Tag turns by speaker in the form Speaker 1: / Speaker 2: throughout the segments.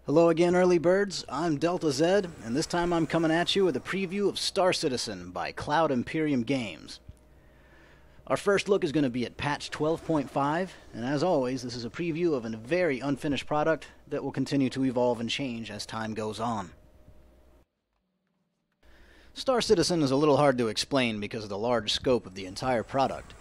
Speaker 1: Hello again, early birds. I'm Delta Zed, and this time I'm coming at you with a preview of Star Citizen by Cloud Imperium Games. Our first look is going to be at patch 12.5, and as always, this is a preview of a very unfinished product that will continue to evolve and change as time goes on. Star Citizen is a little hard to explain because of the large scope of the entire product.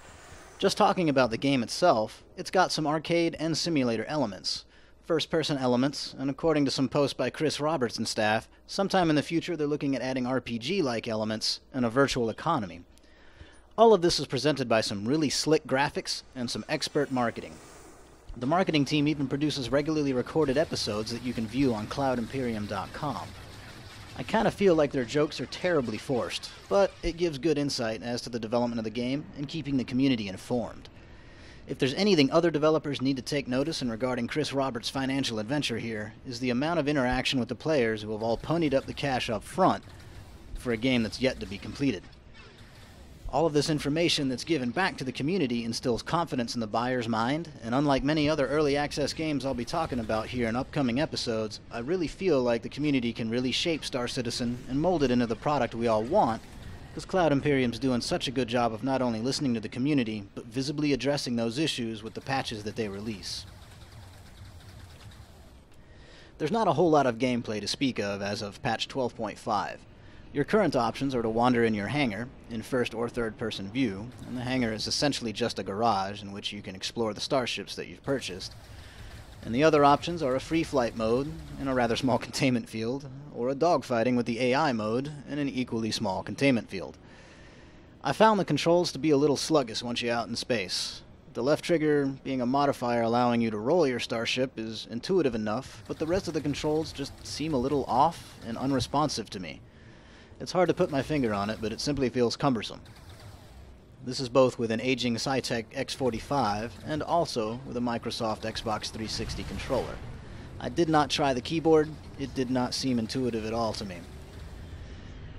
Speaker 1: Just talking about the game itself, it's got some arcade and simulator elements, first-person elements, and according to some posts by Chris Roberts and staff, sometime in the future they're looking at adding RPG-like elements and a virtual economy. All of this is presented by some really slick graphics and some expert marketing. The marketing team even produces regularly recorded episodes that you can view on cloudimperium.com. I kind of feel like their jokes are terribly forced, but it gives good insight as to the development of the game and keeping the community informed. If there's anything other developers need to take notice in regarding Chris Roberts' financial adventure here, is the amount of interaction with the players who have all ponied up the cash up front for a game that's yet to be completed. All of this information that's given back to the community instills confidence in the buyer's mind, and unlike many other early access games I'll be talking about here in upcoming episodes, I really feel like the community can really shape Star Citizen and mold it into the product we all want, because Cloud Imperium's doing such a good job of not only listening to the community, but visibly addressing those issues with the patches that they release. There's not a whole lot of gameplay to speak of as of patch 12.5. Your current options are to wander in your hangar, in first or third person view, and the hangar is essentially just a garage in which you can explore the starships that you've purchased. And the other options are a free flight mode, in a rather small containment field, or a dogfighting with the AI mode, in an equally small containment field. I found the controls to be a little sluggish once you're out in space. The left trigger being a modifier allowing you to roll your starship is intuitive enough, but the rest of the controls just seem a little off and unresponsive to me. It's hard to put my finger on it, but it simply feels cumbersome. This is both with an aging Cytec X45 and also with a Microsoft Xbox 360 controller. I did not try the keyboard. It did not seem intuitive at all to me.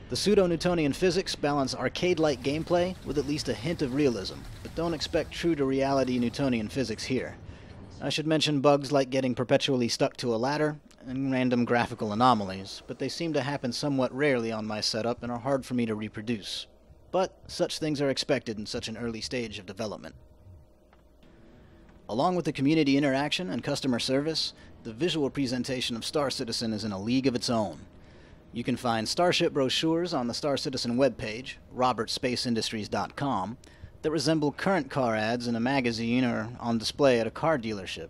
Speaker 1: The pseudo-Newtonian physics balance arcade-like gameplay with at least a hint of realism, but don't expect true-to-reality Newtonian physics here. I should mention bugs like getting perpetually stuck to a ladder and random graphical anomalies, but they seem to happen somewhat rarely on my setup and are hard for me to reproduce. But such things are expected in such an early stage of development. Along with the community interaction and customer service, the visual presentation of Star Citizen is in a league of its own. You can find Starship brochures on the Star Citizen webpage, robertsspaceindustries.com, that resemble current car ads in a magazine or on display at a car dealership.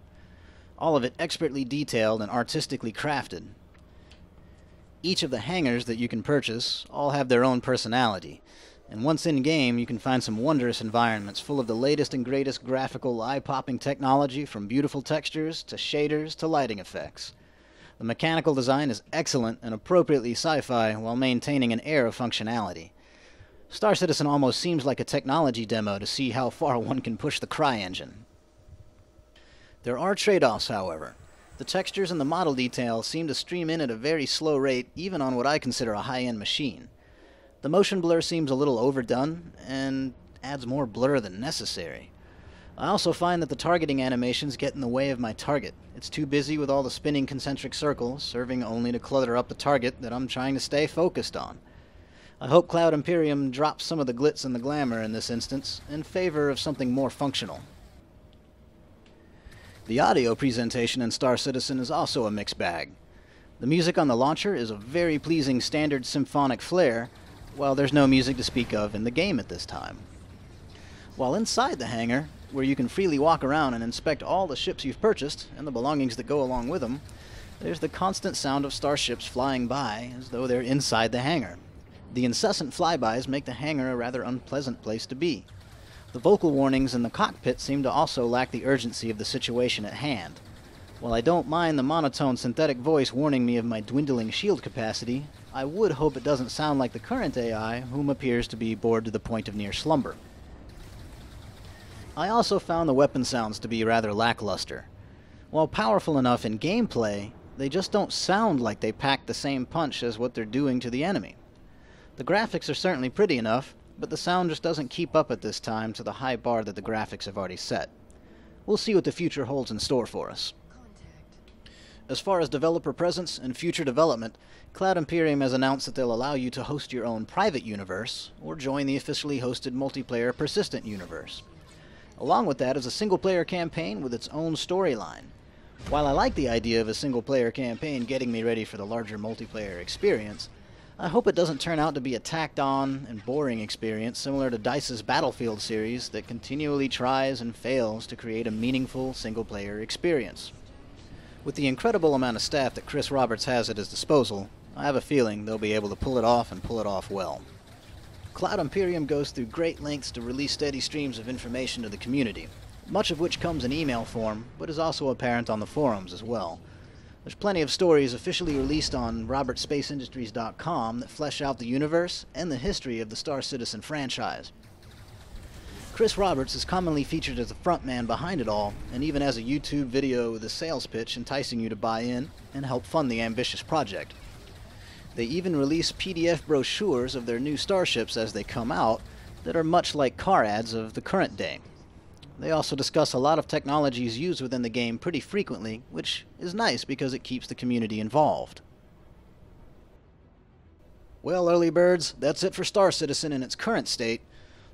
Speaker 1: All of it expertly detailed and artistically crafted. Each of the hangars that you can purchase all have their own personality, and once in-game you can find some wondrous environments full of the latest and greatest graphical eye-popping technology, from beautiful textures to shaders to lighting effects. The mechanical design is excellent and appropriately sci-fi while maintaining an air of functionality. Star Citizen almost seems like a technology demo to see how far one can push the CryEngine. There are trade-offs, however. The textures and the model details seem to stream in at a very slow rate, even on what I consider a high-end machine. The motion blur seems a little overdone, and adds more blur than necessary. I also find that the targeting animations get in the way of my target. It's too busy with all the spinning concentric circles, serving only to clutter up the target that I'm trying to stay focused on. I hope Cloud Imperium drops some of the glitz and the glamour in this instance, in favor of something more functional. The audio presentation in Star Citizen is also a mixed bag. The music on the launcher is a very pleasing standard symphonic flair, while there's no music to speak of in the game at this time. While inside the hangar, where you can freely walk around and inspect all the ships you've purchased and the belongings that go along with them, there's the constant sound of starships flying by as though they're inside the hangar. The incessant flybys make the hangar a rather unpleasant place to be. The vocal warnings in the cockpit seem to also lack the urgency of the situation at hand. While I don't mind the monotone synthetic voice warning me of my dwindling shield capacity, I would hope it doesn't sound like the current AI, whom appears to be bored to the point of near slumber. I also found the weapon sounds to be rather lackluster. While powerful enough in gameplay, they just don't sound like they pack the same punch as what they're doing to the enemy. The graphics are certainly pretty enough, but the sound just doesn't keep up at this time to the high bar that the graphics have already set. We'll see what the future holds in store for us. As far as developer presence and future development, Cloud Imperium has announced that they'll allow you to host your own private universe or join the officially hosted multiplayer persistent universe. Along with that is a single-player campaign with its own storyline. While I like the idea of a single-player campaign getting me ready for the larger multiplayer experience, I hope it doesn't turn out to be a tacked-on and boring experience similar to DICE's Battlefield series that continually tries and fails to create a meaningful single-player experience. With the incredible amount of staff that Chris Roberts has at his disposal, I have a feeling they'll be able to pull it off and pull it off well. Cloud Imperium goes through great lengths to release steady streams of information to the community, much of which comes in email form, but is also apparent on the forums as well. There's plenty of stories officially released on RobertSpaceIndustries.com that flesh out the universe and the history of the Star Citizen franchise. Chris Roberts is commonly featured as the frontman behind it all, and even has a YouTube video with a sales pitch enticing you to buy in and help fund the ambitious project. They even release PDF brochures of their new starships as they come out that are much like car ads of the current day. They also discuss a lot of technologies used within the game pretty frequently, which is nice because it keeps the community involved. Well, early birds, that's it for Star Citizen in its current state.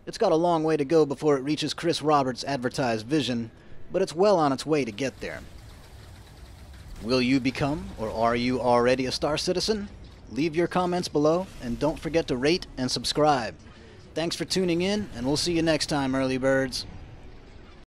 Speaker 1: It's got a long way to go before it reaches Chris Roberts' advertised vision, but it's well on its way to get there. Will you become, or are you already a Star Citizen? Leave your comments below, and don't forget to rate and subscribe. Thanks for tuning in, and we'll see you next time, early birds.